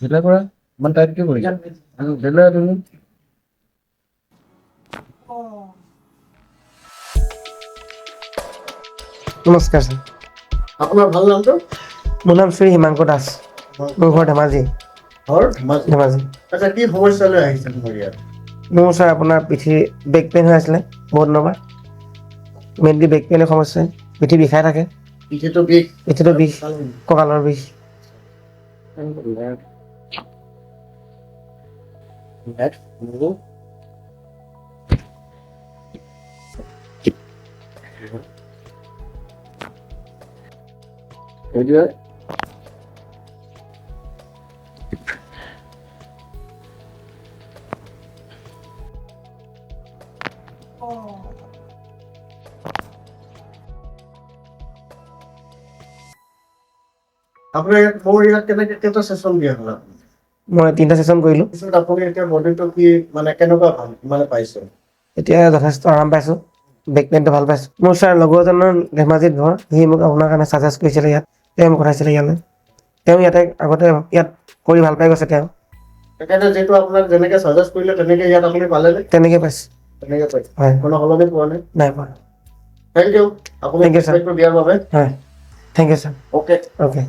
ঢিলা কৰা ইমান টাইটকে কৰিছা ঢিলা তুমি নমস্কাৰ ছাৰ আপোনাৰ ভাল নামটো মোৰ নাম শ্ৰী হিমাংকু দাস মোৰ ঘৰ ধেমাজি ঘৰ ধেমাজি আচ্ছা কি সমস্যা লৈ আহিছে তোমাৰ ইয়াত মোৰ ছাৰ আপোনাৰ পিঠিৰ বেক পেইন হৈ আছিলে বহুত দিনৰ পৰা মেইনলি বেক পেইনৰ সমস্যা পিঠি বিষাই থাকে পিঠিটো বিষ কঁকালৰ বিষ আপোনাৰ ইয়াত মোৰ ইয়াত কেইটা চেচন দিয়া হ'ল মই 3টা ছেশ্যন কৰিলোঁ পিছত আপুনি এতিয়া বডিটো কি মানে কেনেকুৱা ভাল মানে পাইছে এতিয়া যথেষ্ট আৰাম পাইছোঁ বেক পেইনটো ভাল পাইছোঁ মোৰ ছাৰ লগৰ এজনৰ ধেমাজিত ঘৰ সি মোক আপোনাৰ কাৰণে ছাজেষ্ট কৰিছিলে ইয়াত তেওঁ মোক পঠাইছিলে ইয়ালৈ তেওঁ ইয়াতে আগতে ইয়াত কৰি ভাল পাই গৈছে তেওঁ তেখেতে যিটো আপোনাক যেনেকে ছাজেষ্ট কৰিলে তেনেকে ইয়াত আপুনি পালেনে তেনেকৈ পাইছোঁ তেনেকে পাইছে হয় কোনো সলনি পোৱা নাই নাই পোৱা থেংক ইউ আপুনি Thank you, sir. ফিডবেকটো দিয়াৰ বাবে হয় thank you sir okay okay